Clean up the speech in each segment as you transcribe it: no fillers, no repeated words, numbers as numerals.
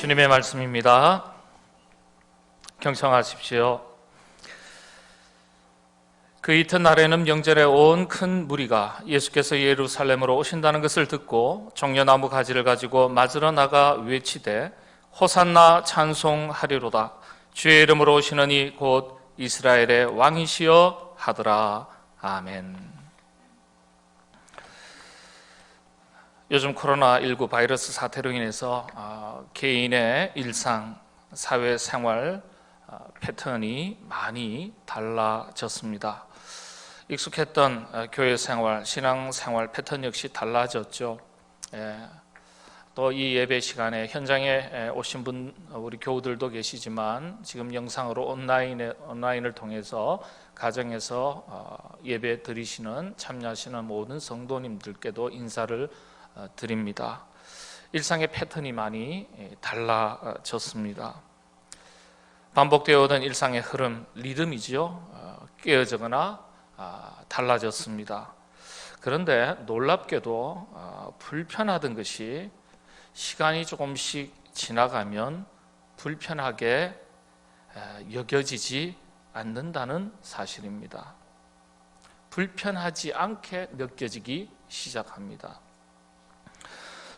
주님의 말씀입니다. 경청하십시오. 그 이튿날에는 명절에 온 큰 무리가 예수께서 예루살렘으로 오신다는 것을 듣고 종려나무 가지를 가지고 맞으러 나가 외치되 호산나 찬송하리로다. 주의 이름으로 오시는 이 곧 이스라엘의 왕이시여 하더라. 아멘. 요즘 코로나19 바이러스 사태로 인해서 개인의 일상, 사회생활 패턴이 많이 달라졌습니다. 익숙했던 교회생활, 신앙생활 패턴 역시 달라졌죠. 또 이 예배 시간에 현장에 오신 분 우리 교우들도 계시지만 지금 영상으로 온라인을 통해서 가정에서 예배 드리시는 참여하시는 모든 성도님들께도 인사를 드립니다. 일상의 패턴이 많이 달라졌습니다. 반복되어 오던 일상의 흐름, 리듬이죠. 깨어지거나 달라졌습니다. 그런데 놀랍게도 불편하던 것이 시간이 조금씩 지나가면 불편하게 여겨지지 않는다는 사실입니다. 불편하지 않게 느껴지기 시작합니다.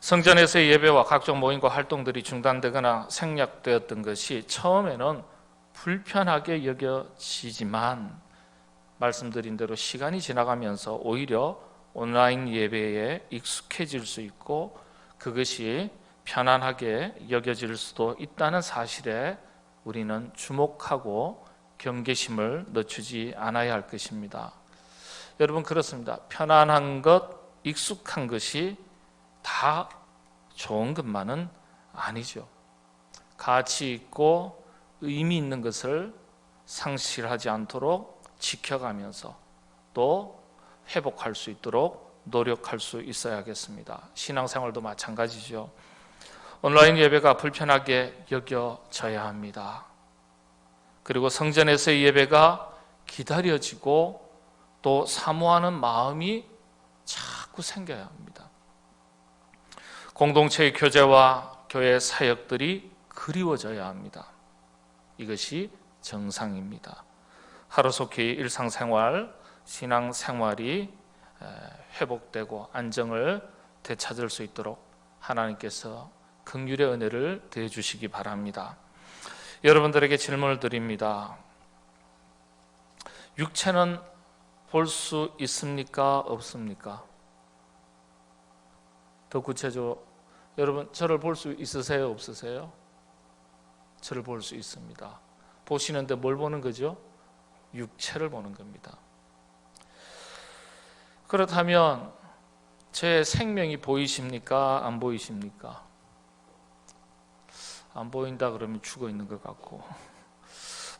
성전에서의 예배와 각종 모임과 활동들이 중단되거나 생략되었던 것이 처음에는 불편하게 여겨지지만 말씀드린 대로 시간이 지나가면서 오히려 온라인 예배에 익숙해질 수 있고 그것이 편안하게 여겨질 수도 있다는 사실에 우리는 주목하고 경계심을 늦추지 않아야 할 것입니다. 여러분, 그렇습니다. 편안한 것, 익숙한 것이 다 좋은 것만은 아니죠. 가치 있고 의미 있는 것을 상실하지 않도록 지켜가면서 또 회복할 수 있도록 노력할 수 있어야겠습니다. 신앙생활도 마찬가지죠. 온라인 예배가 불편하게 여겨져야 합니다. 그리고 성전에서의 예배가 기다려지고 또 사모하는 마음이 자꾸 생겨야 합니다. 공동체의 교제와 교회 사역들이 그리워져야 합니다. 이것이 정상입니다. 하루속히 일상생활, 신앙생활이 회복되고 안정을 되찾을 수 있도록 하나님께서 긍휼의 은혜를 더해 주시기 바랍니다. 여러분들에게 질문을 드립니다. 육체는 볼 수 있습니까? 없습니까? 더 구체적으로 여러분, 저를 볼 수 있으세요? 없으세요? 저를 볼 수 있습니다. 보시는데 뭘 보는 거죠? 육체를 보는 겁니다. 그렇다면 제 생명이 보이십니까? 안 보이십니까? 안 보인다 그러면 죽어 있는 것 같고,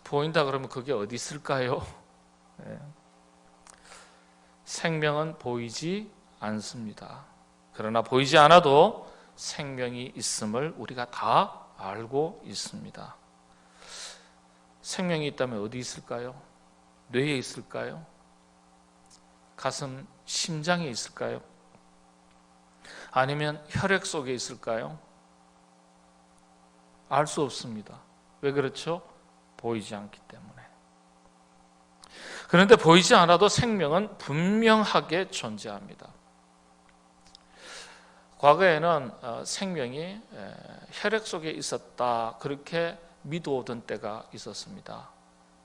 보인다 그러면 그게 어디 있을까요? 네. 생명은 보이지 않습니다. 그러나 보이지 않아도 생명이 있음을 우리가 다 알고 있습니다. 생명이 있다면 어디 있을까요? 뇌에 있을까요? 가슴, 심장에 있을까요? 아니면 혈액 속에 있을까요? 알 수 없습니다. 왜 그렇죠? 보이지 않기 때문에. 그런데 보이지 않아도 생명은 분명하게 존재합니다. 과거에는 생명이 혈액 속에 있었다, 그렇게 믿어오던 때가 있었습니다.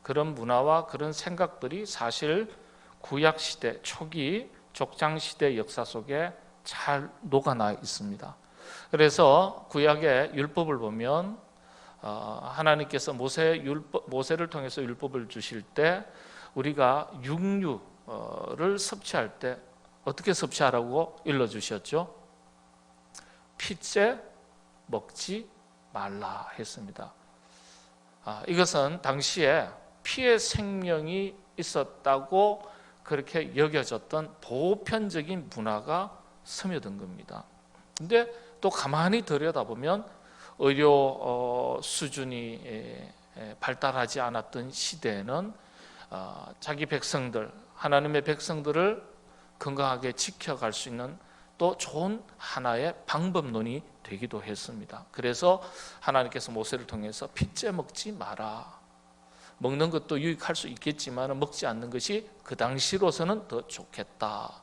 그런 문화와 그런 생각들이 사실 구약시대 초기 족장시대 역사 속에 잘 녹아나 있습니다. 그래서 구약의 율법을 보면 하나님께서 모세를 통해서 율법을 주실 때 우리가 육류를 섭취할 때 어떻게 섭취하라고 일러주셨죠? 피째 먹지 말라 했습니다. 이것은 당시에 피의 생명이 있었다고 그렇게 여겨졌던 보편적인 문화가 스며든 겁니다. 근데 또 가만히 들여다보면 의료 수준이 발달하지 않았던 시대에는 자기 백성들, 하나님의 백성들을 건강하게 지켜갈 수 있는 또 좋은 하나의 방법론이 되기도 했습니다. 그래서 하나님께서 모세를 통해서 핏째 먹지 마라. 먹는 것도 유익할 수 있겠지만 먹지 않는 것이 그 당시로서는 더 좋겠다.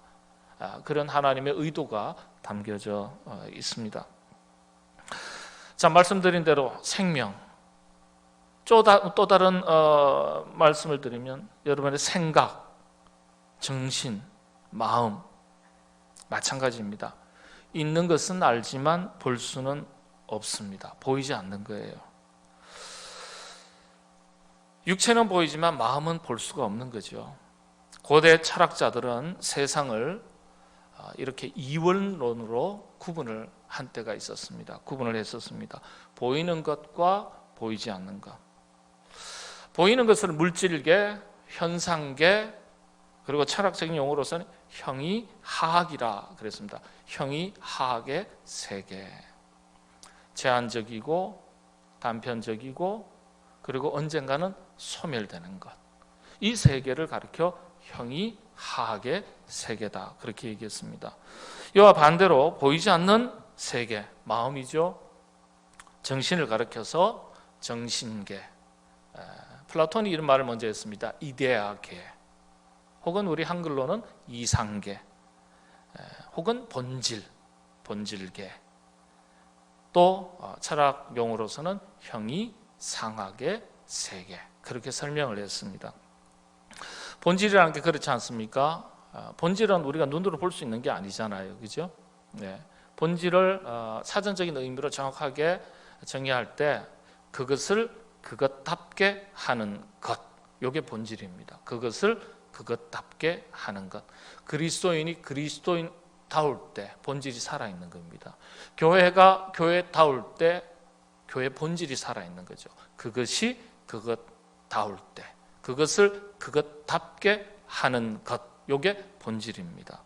그런 하나님의 의도가 담겨져 있습니다. 자, 말씀드린 대로 생명, 또 다른 말씀을 드리면 여러분의 생각, 정신, 마음 마찬가지입니다. 있는 것은 알지만 볼 수는 없습니다. 보이지 않는 거예요. 육체는 보이지만 마음은 볼 수가 없는 거죠. 고대 철학자들은 세상을 이렇게 이원론으로 구분을 한 때가 있었습니다. 구분을 했었습니다. 보이는 것과 보이지 않는 것. 보이는 것을 물질계, 현상계, 그리고 철학적인 용어로서는 형이하학이라 그랬습니다. 형이하학의 세계. 제한적이고 단편적이고 그리고 언젠가는 소멸되는 것. 이 세계를 가리켜 형이하학의 세계다. 그렇게 얘기했습니다. 이와 반대로 보이지 않는 세계, 마음이죠. 정신을 가리켜서 정신계. 플라톤이 이런 말을 먼저 했습니다. 이데아계. 혹은 우리 한글로는 이상계. 혹은 본질, 본질계. 또 철학 용어로서는 형이상학의 세계. 그렇게 설명을 했습니다. 본질이라는 게 그렇지 않습니까? 본질은 우리가 눈으로 볼 수 있는 게 아니잖아요. 그죠? 네. 본질을 사전적인 의미로 정확하게 정의할 때 그것을 그것답게 하는 것. 이게 본질입니다. 그것을 그것답게 하는 것. 그리스도인이 그리스도인다울 때 본질이 살아있는 겁니다. 교회가 교회다울 때 교회 본질이 살아있는 거죠. 그것이 그것다울 때 그것을 그것답게 하는 것. 이게 본질입니다.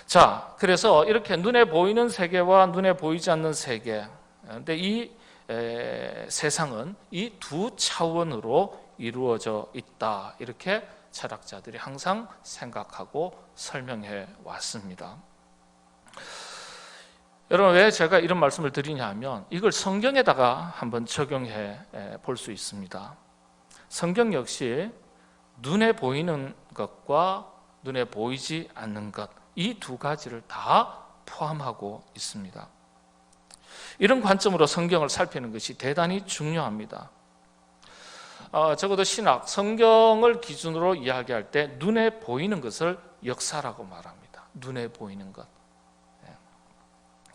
자, 그래서 이렇게 눈에 보이는 세계와 눈에 보이지 않는 세계. 근데 이 세상은 이 두 차원으로 이루어져 있다. 이렇게 철학자들이 항상 생각하고 설명해 왔습니다. 여러분, 왜 제가 이런 말씀을 드리냐면 이걸 성경에다가 한번 적용해 볼 수 있습니다. 성경 역시 눈에 보이는 것과 눈에 보이지 않는 것, 이 두 가지를 다 포함하고 있습니다. 이런 관점으로 성경을 살피는 것이 대단히 중요합니다. 적어도 신학, 성경을 기준으로 이야기할 때 눈에 보이는 것을 역사라고 말합니다. 눈에 보이는 것.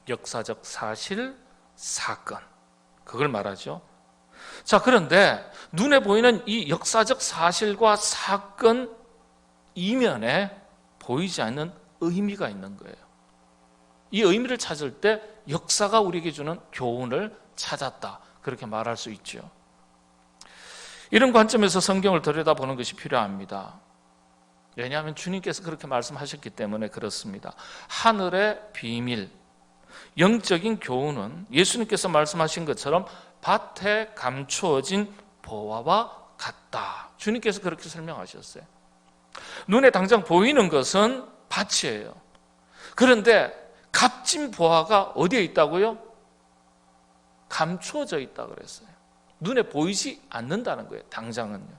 역사적 사실, 사건. 그걸 말하죠. 자, 그런데 눈에 보이는 이 역사적 사실과 사건 이면에 보이지 않는 의미가 있는 거예요. 이 의미를 찾을 때 역사가 우리에게 주는 교훈을 찾았다. 그렇게 말할 수 있죠. 이런 관점에서 성경을 들여다보는 것이 필요합니다. 왜냐하면 주님께서 그렇게 말씀하셨기 때문에 그렇습니다. 하늘의 비밀, 영적인 교훈은 예수님께서 말씀하신 것처럼 밭에 감추어진 보화와 같다. 주님께서 그렇게 설명하셨어요. 눈에 당장 보이는 것은 밭이에요. 그런데 값진 보화가 어디에 있다고요? 감추어져 있다고 그랬어요. 눈에 보이지 않는다는 거예요, 당장은요.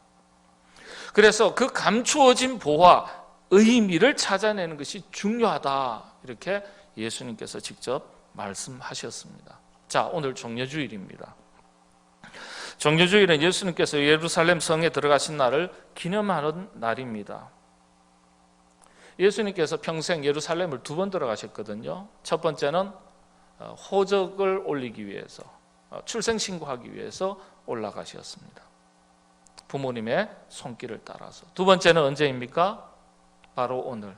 그래서 그 감추어진 보화, 의미를 찾아내는 것이 중요하다. 이렇게 예수님께서 직접 말씀하셨습니다. 자, 오늘 종려주일입니다. 종려주일은 예수님께서 예루살렘 성에 들어가신 날을 기념하는 날입니다. 예수님께서 평생 예루살렘을 2번 들어가셨거든요. 첫 번째는 호적을 올리기 위해서, 출생신고하기 위해서 올라가셨습니다. 부모님의 손길을 따라서. 두 번째는 언제입니까? 바로 오늘.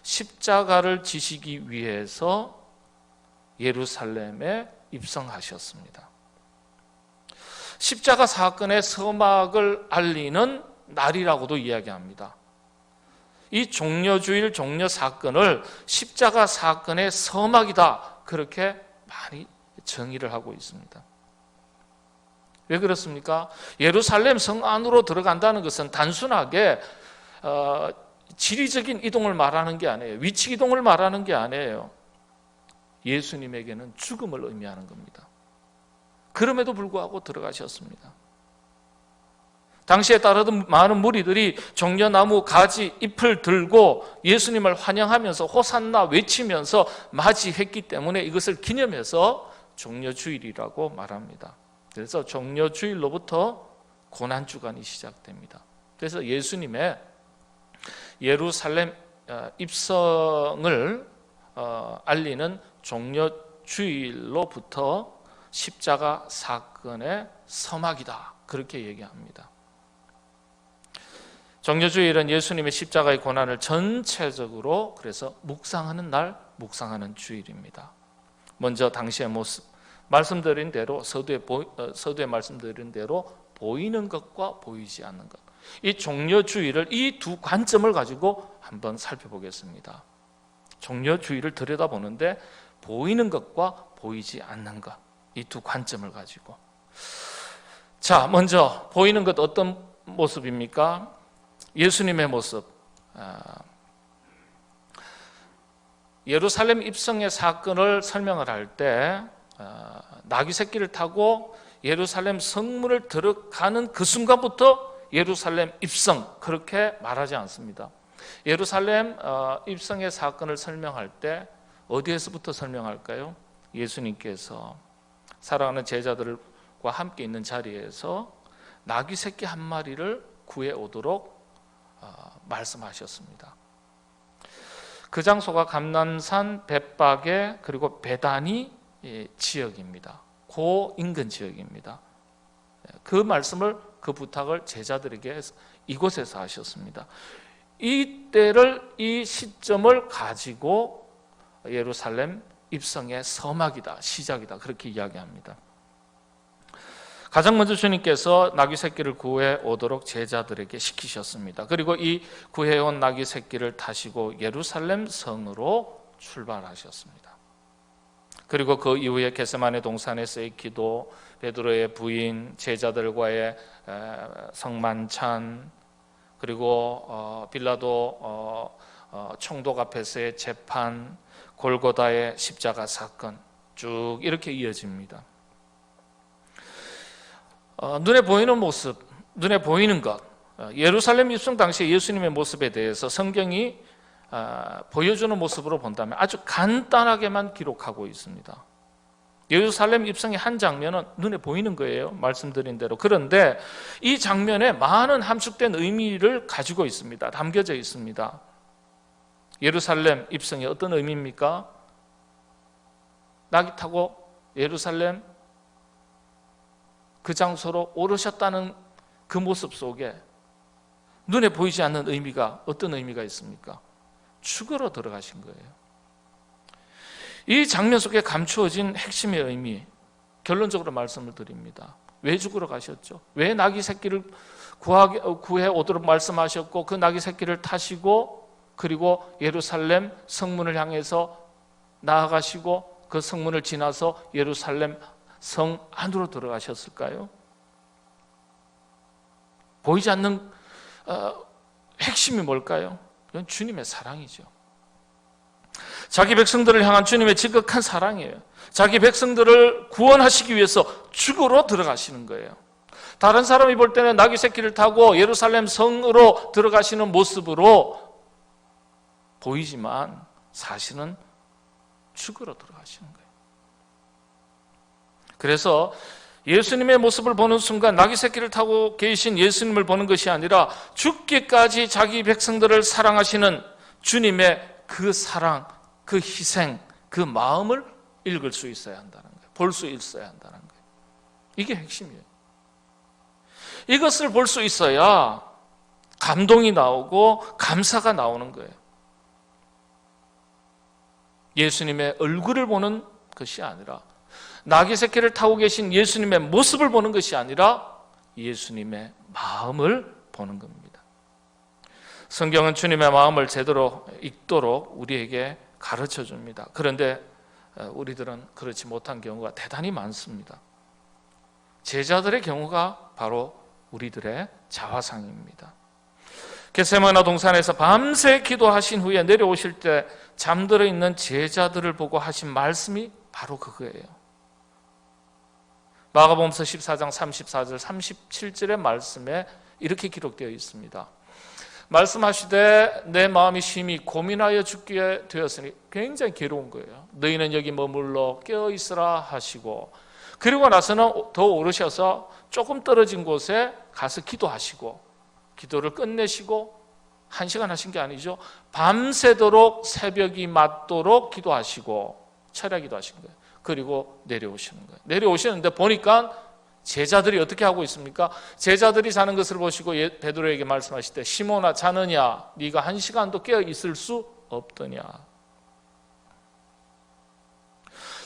십자가를 지시기 위해서 예루살렘에 입성하셨습니다. 십자가 사건의 서막을 알리는 날이라고도 이야기합니다. 이 종려주일, 종려 사건을 십자가 사건의 서막이다. 그렇게 많이 정의를 하고 있습니다. 왜 그렇습니까? 예루살렘 성 안으로 들어간다는 것은 단순하게 지리적인 이동을 말하는 게 아니에요. 위치 이동을 말하는 게 아니에요. 예수님에게는 죽음을 의미하는 겁니다. 그럼에도 불구하고 들어가셨습니다. 당시에 따르던 많은 무리들이 종려나무 가지 잎을 들고 예수님을 환영하면서 호산나 외치면서 맞이했기 때문에 이것을 기념해서 종려주일이라고 말합니다. 그래서 종려주일로부터 고난주간이 시작됩니다. 그래서 예수님의 예루살렘 입성을 알리는 종려주일로부터 십자가 사건의 서막이다, 그렇게 얘기합니다. 종려주일은 예수님의 십자가의 고난을 전체적으로 그래서 묵상하는 날, 묵상하는 주일입니다. 먼저 당시의 모습, 말씀드린 대로 서두에 말씀드린 대로 보이는 것과 보이지 않는 것, 이 종려주일을 이 두 관점을 가지고 한번 살펴보겠습니다. 종려주일을 들여다보는데 보이는 것과 보이지 않는 것, 이 두 관점을 가지고, 자, 먼저 보이는 것 어떤 모습입니까? 예수님의 모습. 예루살렘 입성의 사건을 설명을 할 때 나귀 새끼를 타고 예루살렘 성문을 들어가는 그 순간부터 예루살렘 입성, 그렇게 말하지 않습니다. 예루살렘 입성의 사건을 설명할 때 어디에서부터 설명할까요? 예수님께서 사랑하는 제자들과 함께 있는 자리에서 나귀 새끼 한 마리를 구해 오도록 말씀하셨습니다. 그 장소가 감람산, 벳박에 그리고 베다니 지역입니다. 고 인근 지역입니다. 그 말씀을, 그 부탁을 제자들에게 이곳에서 하셨습니다. 이때를, 이 시점을 가지고 예루살렘 입성의 서막이다, 시작이다, 그렇게 이야기합니다. 가장 먼저 주님께서 나귀 새끼를 구해 오도록 제자들에게 시키셨습니다. 그리고 이 구해온 나귀 새끼를 타시고 예루살렘 성으로 출발하셨습니다. 그리고 그 이후에 겟세마네 동산에서의 기도, 베드로의 부인, 제자들과의 성만찬, 그리고 빌라도 총독 앞에서의 재판, 골고다의 십자가 사건, 쭉 이렇게 이어집니다. 눈에 보이는 모습, 눈에 보이는 것, 예루살렘 입성 당시 예수님의 모습에 대해서 성경이 보여주는 모습으로 본다면 아주 간단하게만 기록하고 있습니다. 예루살렘 입성의 한 장면은 눈에 보이는 거예요, 말씀드린 대로. 그런데 이 장면에 많은 함축된 의미를 가지고 있습니다. 담겨져 있습니다. 예루살렘 입성이 어떤 의미입니까? 나귀 타고 예루살렘 그 장소로 오르셨다는 그 모습 속에 눈에 보이지 않는 의미가, 어떤 의미가 있습니까? 죽으러 들어가신 거예요. 이 장면 속에 감추어진 핵심의 의미, 결론적으로 말씀을 드립니다. 왜 죽으러 가셨죠? 왜 나귀 새끼를 구해 오도록 말씀하셨고 그 나귀 새끼를 타시고 그리고 예루살렘 성문을 향해서 나아가시고 그 성문을 지나서 예루살렘 성 안으로 들어가셨을까요? 보이지 않는 핵심이 뭘까요? 이건 주님의 사랑이죠. 자기 백성들을 향한 주님의 지극한 사랑이에요. 자기 백성들을 구원하시기 위해서 죽으러 들어가시는 거예요. 다른 사람이 볼 때는 나귀 새끼를 타고 예루살렘 성으로 들어가시는 모습으로 보이지만 사실은 죽으러 들어가시는 거예요. 그래서 예수님의 모습을 보는 순간 나귀 새끼를 타고 계신 예수님을 보는 것이 아니라 죽기까지 자기 백성들을 사랑하시는 주님의 그 사랑, 그 희생, 그 마음을 읽을 수 있어야 한다는 거예요. 볼 수 있어야 한다는 거예요. 이게 핵심이에요. 이것을 볼 수 있어야 감동이 나오고 감사가 나오는 거예요. 예수님의 얼굴을 보는 것이 아니라, 나귀 새끼를 타고 계신 예수님의 모습을 보는 것이 아니라 예수님의 마음을 보는 겁니다. 성경은 주님의 마음을 제대로 읽도록 우리에게 가르쳐 줍니다. 그런데 우리들은 그렇지 못한 경우가 대단히 많습니다. 제자들의 경우가 바로 우리들의 자화상입니다. 겟세마네 동산에서 밤새 기도하신 후에 내려오실 때 잠들어 있는 제자들을 보고 하신 말씀이 바로 그거예요. 마가복음서 14장 34절 37절의 말씀에 이렇게 기록되어 있습니다. 말씀하시되 내 마음이 심히 고민하여 죽게 되었으니, 굉장히 괴로운 거예요. 너희는 여기 머물러 깨어있으라 하시고, 그리고 나서는 더 오르셔서 조금 떨어진 곳에 가서 기도하시고, 기도를 끝내시고 1시간 하신 게 아니죠. 밤새도록 새벽이 맞도록 기도하시고 철야 기도하신 거예요. 그리고 내려오시는 거예요. 내려오시는데 보니까 제자들이 어떻게 하고 있습니까? 제자들이 자는 것을 보시고 베드로에게 말씀하실 때, 시몬아 자느냐? 네가 1시간도 깨어 있을 수 없더냐?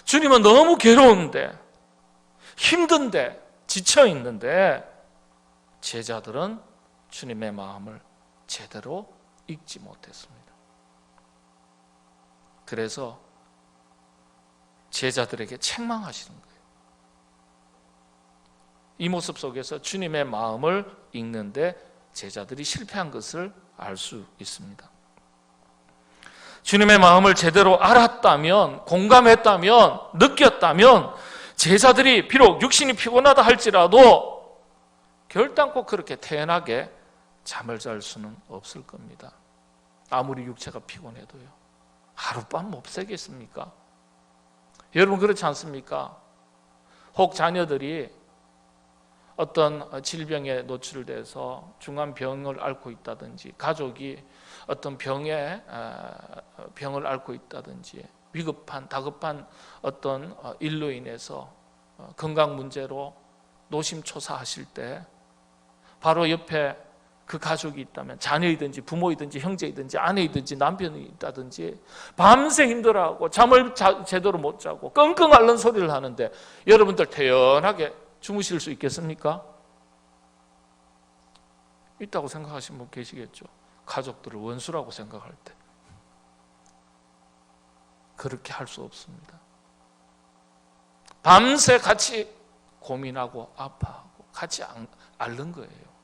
주님은 너무 괴로운데, 힘든데, 지쳐 있는데 제자들은 주님의 마음을 제대로 읽지 못했습니다. 그래서 제자들에게 책망하시는 거예요. 이 모습 속에서 주님의 마음을 읽는데 제자들이 실패한 것을 알 수 있습니다. 주님의 마음을 제대로 알았다면, 공감했다면, 느꼈다면 제자들이 비록 육신이 피곤하다 할지라도 결단코 그렇게 태연하게 잠을 잘 수는 없을 겁니다. 아무리 육체가 피곤해도요. 하룻밤 못 새겠습니까? 여러분 그렇지 않습니까? 혹 자녀들이 어떤 질병에 노출돼서 중한 병을 앓고 있다든지, 가족이 어떤 병을 앓고 있다든지, 위급한 다급한 어떤 일로 인해서 건강 문제로 노심초사하실 때 바로 옆에 그 가족이 있다면, 자녀이든지 부모이든지 형제이든지 아내이든지 남편이 있다든지, 밤새 힘들어하고 잠을 제대로 못 자고 끙끙 앓는 소리를 하는데 여러분들 태연하게 주무실 수 있겠습니까? 있다고 생각하시는 분 계시겠죠. 가족들을 원수라고 생각할 때. 그렇게 할 수 없습니다. 밤새 같이 고민하고 아파하고 같이 앓는 거예요.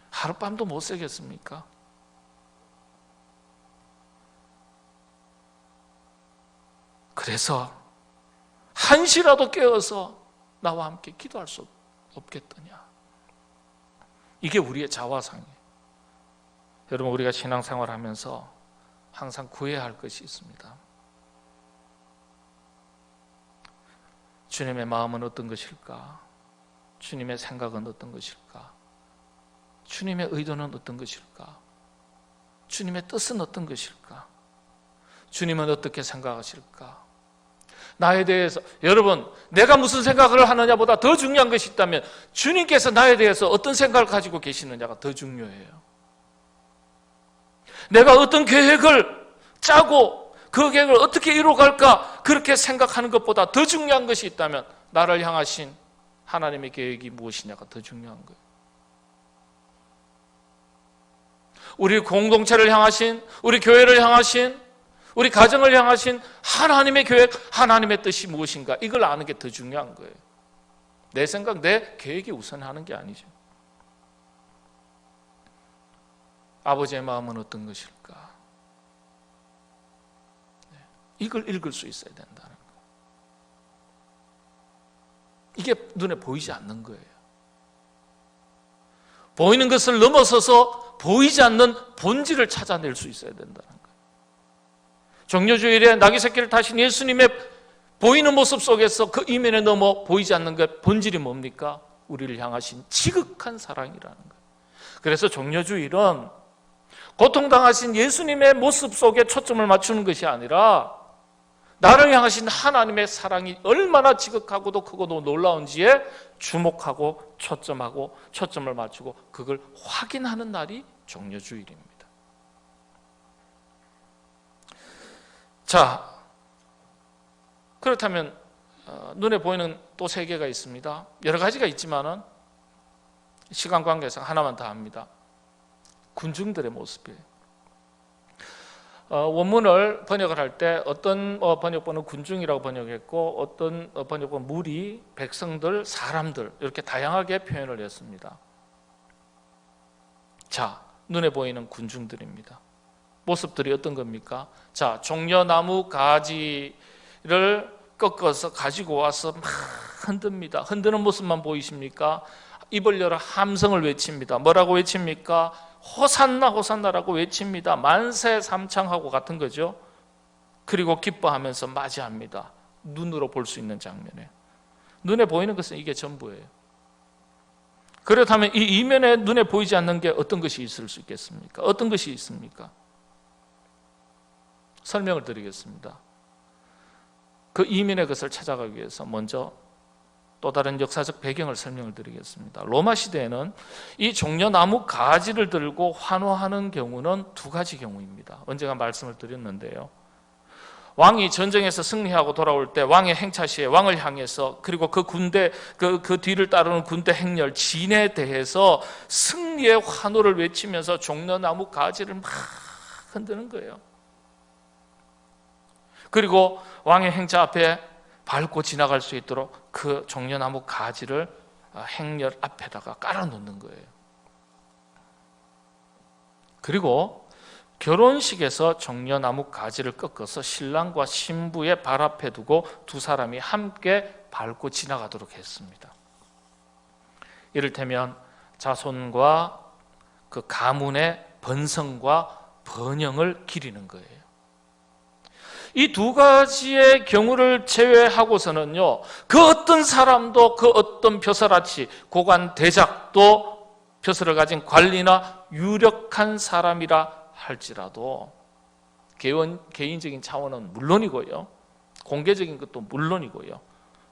하룻밤도 못 새겠습니까? 그래서 한시라도 깨어서 나와 함께 기도할 수 없겠더냐. 이게 우리의 자화상이에요. 여러분, 우리가 신앙생활 하면서 항상 구해야 할 것이 있습니다. 주님의 마음은 어떤 것일까? 주님의 생각은 어떤 것일까? 주님의 의도는 어떤 것일까? 주님의 뜻은 어떤 것일까? 주님은 어떻게 생각하실까? 나에 대해서, 여러분, 내가 무슨 생각을 하느냐보다 더 중요한 것이 있다면 주님께서 나에 대해서 어떤 생각을 가지고 계시느냐가 더 중요해요. 내가 어떤 계획을 짜고 그 계획을 어떻게 이루어갈까, 그렇게 생각하는 것보다 더 중요한 것이 있다면 나를 향하신 하나님의 계획이 무엇이냐가 더 중요한 거예요. 우리 공동체를 향하신, 우리 교회를 향하신, 우리 가정을 향하신 하나님의 계획, 하나님의 뜻이 무엇인가, 이걸 아는 게 더 중요한 거예요. 내 생각, 내 계획이 우선하는 게 아니죠. 아버지의 마음은 어떤 것일까? 이걸 읽을 수 있어야 된다는 거예요. 이게 눈에 보이지 않는 거예요. 보이는 것을 넘어서서 보이지 않는 본질을 찾아낼 수 있어야 된다는 거예요. 정료주일에 나귀 새끼를 타신 예수님의 보이는 모습 속에서 그 이면에 넘어 보이지 않는 것, 본질이 뭡니까? 우리를 향하신 지극한 사랑이라는 거예요. 그래서 정료주일은 고통당하신 예수님의 모습 속에 초점을 맞추는 것이 아니라 나를 향하신 하나님의 사랑이 얼마나 지극하고도 크고도 놀라운지에 주목하고 초점을 맞추고 그걸 확인하는 날이 정료주일입니다. 자, 그렇다면 눈에 보이는 또 세 개가 있습니다. 여러 가지가 있지만은 시간 관계상 하나만 더 합니다. 군중들의 모습이에요. 원문을 번역을 할 때 어떤 번역본은 군중이라고 번역했고 어떤 번역본은 무리, 백성들, 사람들 이렇게 다양하게 표현을 했습니다. 자, 눈에 보이는 군중들입니다. 모습들이 어떤 겁니까? 자, 종려나무 가지를 꺾어서 가지고 와서 막 흔듭니다. 흔드는 모습만 보이십니까? 입을 열어 함성을 외칩니다. 뭐라고 외칩니까? 호산나 호산나라고 외칩니다. 만세 삼창하고 같은 거죠. 그리고 기뻐하면서 맞이합니다. 눈으로 볼 수 있는 장면에. 눈에 보이는 것은 이게 전부예요. 그렇다면 이 이면에 눈에 보이지 않는 게 어떤 것이 있을 수 있겠습니까? 어떤 것이 있습니까? 설명을 드리겠습니다. 그 이면의 것을 찾아가기 위해서 먼저 또 다른 역사적 배경을 설명을 드리겠습니다. 로마 시대에는 이 종려나무 가지를 들고 환호하는 경우는 두 가지 경우입니다. 언젠가 말씀을 드렸는데요. 왕이 전쟁에서 승리하고 돌아올 때 왕의 행차 시에 왕을 향해서, 그리고 그 군대 그 뒤를 따르는 군대 행렬 진에 대해서 승리의 환호를 외치면서 종려나무 가지를 막 흔드는 거예요. 그리고 왕의 행차 앞에 밟고 지나갈 수 있도록 그 종려나무 가지를 행렬 앞에다가 깔아놓는 거예요. 그리고 결혼식에서 종려나무 가지를 꺾어서 신랑과 신부의 발 앞에 두고 두 사람이 함께 밟고 지나가도록 했습니다. 이를테면 자손과 그 가문의 번성과 번영을 기리는 거예요. 이 두 가지의 경우를 제외하고서는요, 그 어떤 사람도, 그 어떤 벼슬아치, 고관 대작도 벼슬을 가진 관리나 유력한 사람이라 할지라도 개인적인 차원은 물론이고요, 공개적인 것도 물론이고요,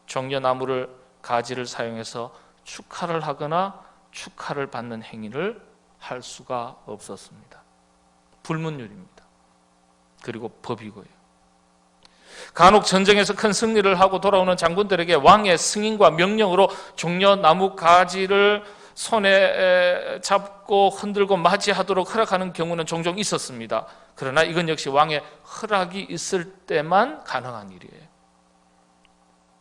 종려나무를 가지를 사용해서 축하를 하거나 축하를 받는 행위를 할 수가 없었습니다. 불문율입니다. 그리고 법이고요. 간혹 전쟁에서 큰 승리를 하고 돌아오는 장군들에게 왕의 승인과 명령으로 종려나무 가지를 손에 잡고 흔들고 맞이하도록 허락하는 경우는 종종 있었습니다. 그러나 이건 역시 왕의 허락이 있을 때만 가능한 일이에요.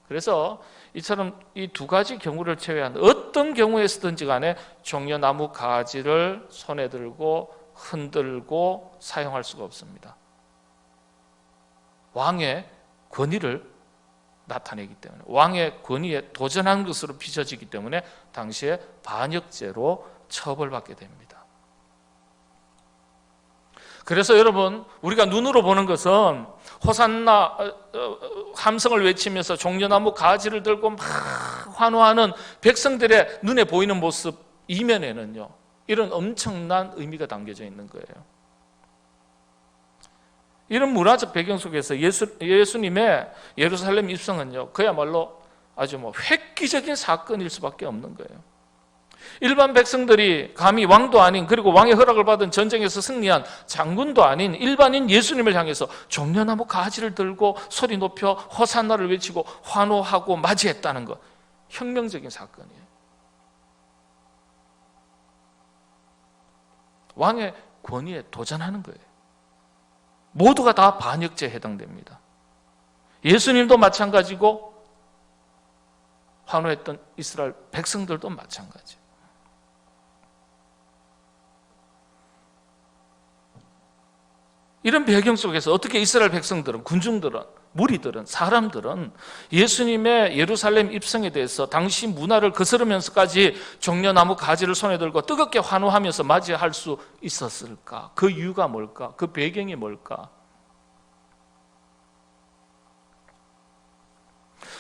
그래서 이처럼 이 두 가지 경우를 제외한 어떤 경우에서든지 간에 종려나무 가지를 손에 들고 흔들고 사용할 수가 없습니다. 왕의 권위를 나타내기 때문에, 왕의 권위에 도전한 것으로 비춰지기 때문에 당시에 반역죄로 처벌받게 됩니다. 그래서 여러분, 우리가 눈으로 보는 것은 호산나 함성을 외치면서 종려나무 가지를 들고 막 환호하는 백성들의 눈에 보이는 모습 이면에는요, 이런 엄청난 의미가 담겨져 있는 거예요. 이런 문화적 배경 속에서 예수님의 예루살렘 입성은요, 그야말로 아주 획기적인 사건일 수밖에 없는 거예요. 일반 백성들이 감히 왕도 아닌, 그리고 왕의 허락을 받은 전쟁에서 승리한 장군도 아닌 일반인 예수님을 향해서 종려나무 가지를 들고 소리 높여 호산나를 외치고 환호하고 맞이했다는 것, 혁명적인 사건이에요. 왕의 권위에 도전하는 거예요. 모두가 다 반역죄에 해당됩니다. 예수님도 마찬가지고 환호했던 이스라엘 백성들도 마찬가지. 이런 배경 속에서 어떻게 이스라엘 백성들은, 군중들은, 무리들은, 사람들은 예수님의 예루살렘 입성에 대해서 당시 문화를 거스르면서까지 종려나무 가지를 손에 들고 뜨겁게 환호하면서 맞이할 수 있었을까? 그 이유가 뭘까? 그 배경이 뭘까?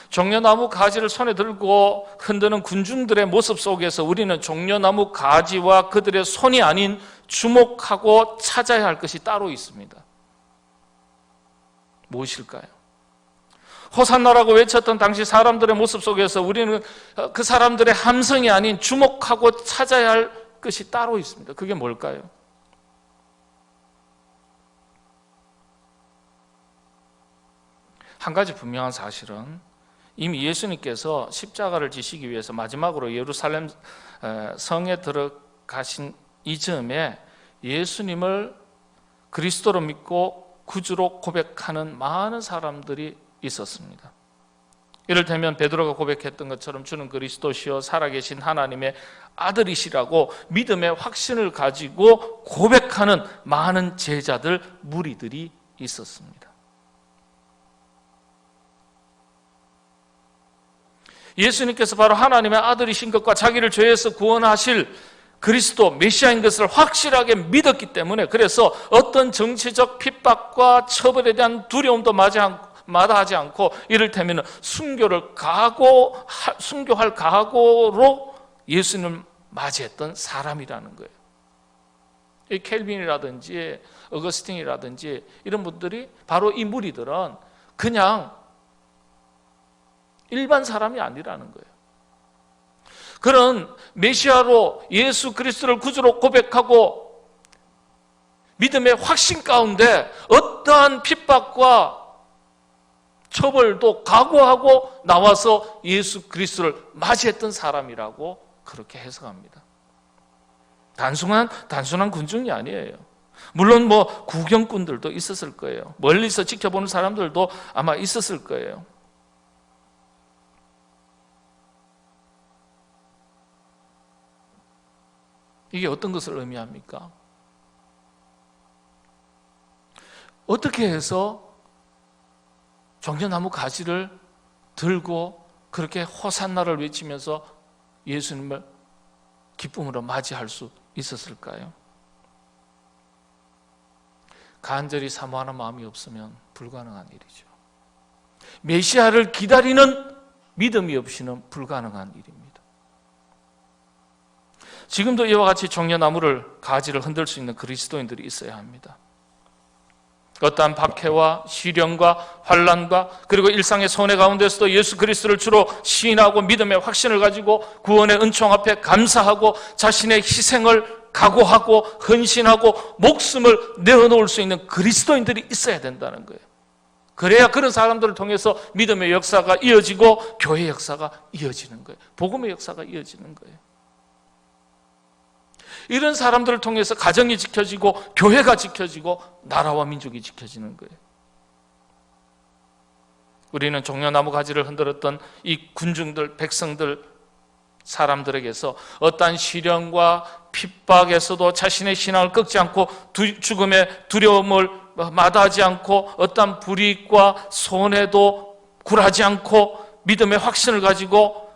종려나무 가지를 손에 들고 흔드는 군중들의 모습 속에서 우리는 종려나무 가지와 그들의 손이 아닌 주목하고 찾아야 할 것이 따로 있습니다. 무엇일까요? 호산나라고 외쳤던 당시 사람들의 모습 속에서 우리는 그 사람들의 함성이 아닌 주목하고 찾아야 할 것이 따로 있습니다. 그게 뭘까요? 한 가지 분명한 사실은 이미 예수님께서 십자가를 지시기 위해서 마지막으로 예루살렘 성에 들어가신 이즈음에 예수님을 그리스도로 믿고 구주로 고백하는 많은 사람들이 있었습니다. 이를테면 베드로가 고백했던 것처럼 주는 그리스도시요 살아계신 하나님의 아들이시라고 믿음의 확신을 가지고 고백하는 많은 제자들, 무리들이 있었습니다. 예수님께서 바로 하나님의 아들이신 것과 자기를 죄에서 구원하실 그리스도 메시아인 것을 확실하게 믿었기 때문에, 그래서 어떤 정치적 핍박과 처벌에 대한 두려움도 마다하지 않고, 이를테면 순교할 각오로 예수님을 맞이했던 사람이라는 거예요. 이 켈빈이라든지 어거스틴이라든지 이런 분들이, 바로 이 무리들은 그냥 일반 사람이 아니라는 거예요. 그런 메시아로 예수 그리스도를 구주로 고백하고 믿음의 확신 가운데 어떠한 핍박과 처벌도 각오하고 나와서 예수 그리스도를 맞이했던 사람이라고 그렇게 해석합니다. 단순한 군중이 아니에요. 물론 구경꾼들도 있었을 거예요. 멀리서 지켜보는 사람들도 아마 있었을 거예요. 이게 어떤 것을 의미합니까? 어떻게 해서 정겨나무 가지를 들고 그렇게 호산나를 외치면서 예수님을 기쁨으로 맞이할 수 있었을까요? 간절히 사모하는 마음이 없으면 불가능한 일이죠. 메시아를 기다리는 믿음이 없이는 불가능한 일입니다. 지금도 이와 같이 정려나무를 가지를 흔들 수 있는 그리스도인들이 있어야 합니다. 어떠한 박해와 시련과 환난과 그리고 일상의 손해 가운데서도 예수 그리스도를 주로 시인하고 믿음의 확신을 가지고 구원의 은총 앞에 감사하고 자신의 희생을 각오하고 헌신하고 목숨을 내어놓을 수 있는 그리스도인들이 있어야 된다는 거예요. 그래야 그런 사람들을 통해서 믿음의 역사가 이어지고 교회의 역사가 이어지는 거예요. 복음의 역사가 이어지는 거예요. 이런 사람들을 통해서 가정이 지켜지고 교회가 지켜지고 나라와 민족이 지켜지는 거예요. 우리는 종려나무 가지를 흔들었던 이 군중들, 백성들, 사람들에게서 어떠한 시련과 핍박에서도 자신의 신앙을 꺾지 않고 죽음의 두려움을 마다하지 않고 어떠한 불이익과 손해도 굴하지 않고 믿음의 확신을 가지고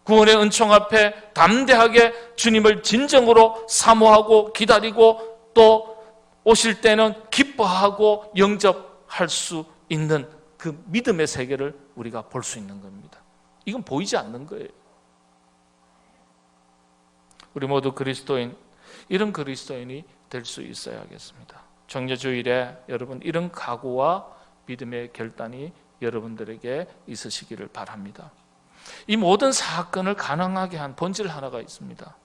구원의 은총 앞에 담대하게 주님을 진정으로 사모하고 기다리고 또 오실 때는 기뻐하고 영접할 수 있는 그 믿음의 세계를 우리가 볼 수 있는 겁니다. 이건 보이지 않는 거예요. 우리 모두 그리스도인, 이런 그리스도인이 될 수 있어야겠습니다. 정죄주일에 여러분 이런 각오와 믿음의 결단이 여러분들에게 있으시기를 바랍니다. 이 모든 사건을 가능하게 한 본질 하나가 있습니다.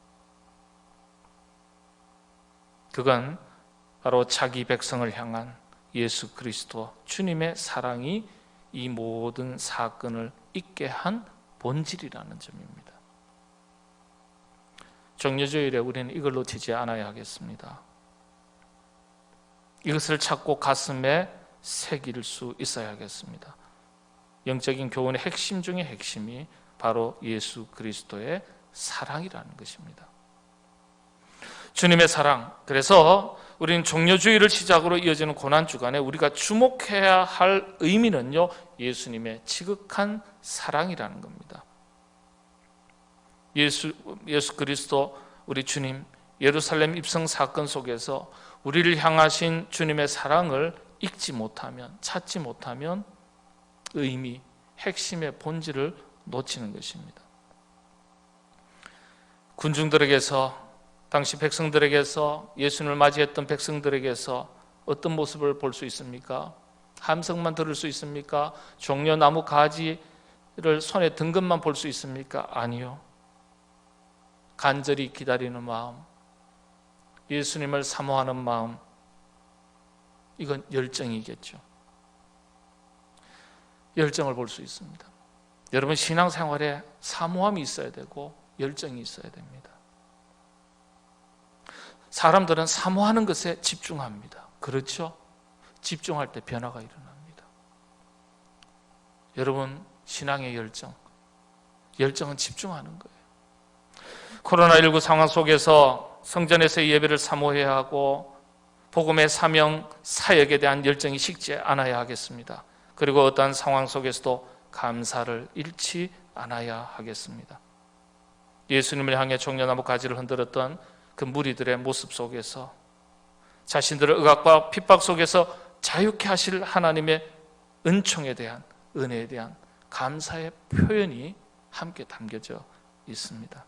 그건 바로 자기 백성을 향한 예수 그리스도 주님의 사랑이 이 모든 사건을 있게 한 본질이라는 점입니다. 정죄주일에 우리는 이걸 놓치지 않아야 하겠습니다. 이것을 찾고 가슴에 새길 수 있어야겠습니다. 영적인 교훈의 핵심 중의 핵심이 바로 예수 그리스도의 사랑이라는 것입니다. 주님의 사랑. 그래서 우리는 종려주의를 시작으로 이어지는 고난주간에 우리가 주목해야 할 의미는요, 예수님의 지극한 사랑이라는 겁니다. 예수 그리스도 우리 주님 예루살렘 입성 사건 속에서 우리를 향하신 주님의 사랑을 읽지 못하면, 찾지 못하면 의미, 핵심의 본질을 놓치는 것입니다. 군중들에게서, 당시 백성들에게서, 예수님을 맞이했던 백성들에게서 어떤 모습을 볼 수 있습니까? 함성만 들을 수 있습니까? 종려나무 가지를 손에 든 것만 볼 수 있습니까? 아니요. 간절히 기다리는 마음, 예수님을 사모하는 마음, 이건 열정이겠죠. 열정을 볼 수 있습니다. 여러분 신앙생활에 사모함이 있어야 되고 열정이 있어야 됩니다. 사람들은 사모하는 것에 집중합니다. 그렇죠? 집중할 때 변화가 일어납니다. 여러분 신앙의 열정은 집중하는 거예요. 코로나19 상황 속에서 성전에서의 예배를 사모해야 하고 복음의 사명, 사역에 대한 열정이 식지 않아야 하겠습니다. 그리고 어떠한 상황 속에서도 감사를 잃지 않아야 하겠습니다. 예수님을 향해 종려나무 가지를 흔들었던 그 무리들의 모습 속에서 자신들을 억압과 핍박 속에서 자유케 하실 하나님의 은총에 대한, 은혜에 대한 감사의 표현이 함께 담겨져 있습니다.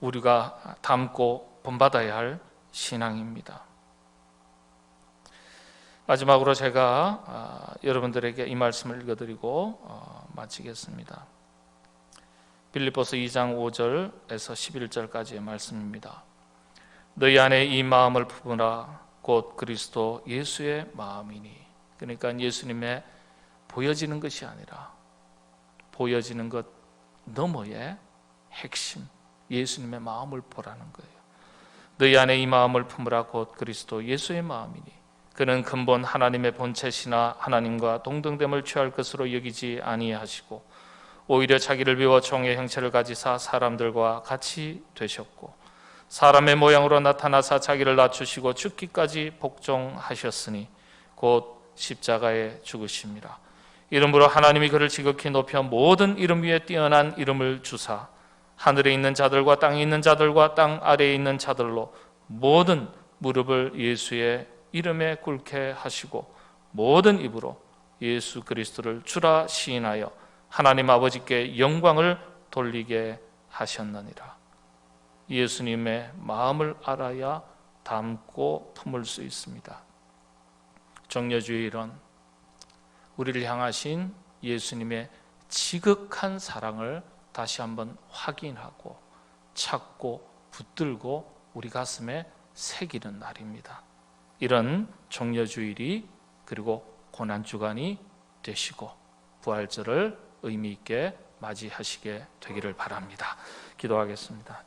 우리가 담고 본받아야 할 신앙입니다. 마지막으로 제가 여러분들에게 이 말씀을 읽어드리고 마치겠습니다. 빌립보서 2장 5절에서 11절까지의 말씀입니다. 너희 안에 이 마음을 품으라. 곧 그리스도 예수의 마음이니. 그러니까 예수님의 보여지는 것이 아니라 보여지는 것 너머의 핵심, 예수님의 마음을 보라는 거예요. 너희 안에 이 마음을 품으라. 곧 그리스도 예수의 마음이니. 그는 근본 하나님의 본체시나 하나님과 동등됨을 취할 것으로 여기지 아니하시고 오히려 자기를 비워 종의 형체를 가지사 사람들과 같이 되셨고 사람의 모양으로 나타나사 자기를 낮추시고 죽기까지 복종하셨으니 곧 십자가에 죽으심이라. 이름으로 하나님이 그를 지극히 높여 모든 이름 위에 뛰어난 이름을 주사 하늘에 있는 자들과 땅에 있는 자들과 땅 아래에 있는 자들로 모든 무릎을 예수의 이름에 꿇게 하시고 모든 입으로 예수 그리스도를 주라 시인하여 하나님 아버지께 영광을 돌리게 하셨느니라. 예수님의 마음을 알아야 담고 품을 수 있습니다. 정려주일은 우리를 향하신 예수님의 지극한 사랑을 다시 한번 확인하고 찾고 붙들고 우리 가슴에 새기는 날입니다. 이런 정려주일이 그리고 고난주간이 되시고 부활절을 의미 있게 맞이하시게 되기를 바랍니다. 기도하겠습니다.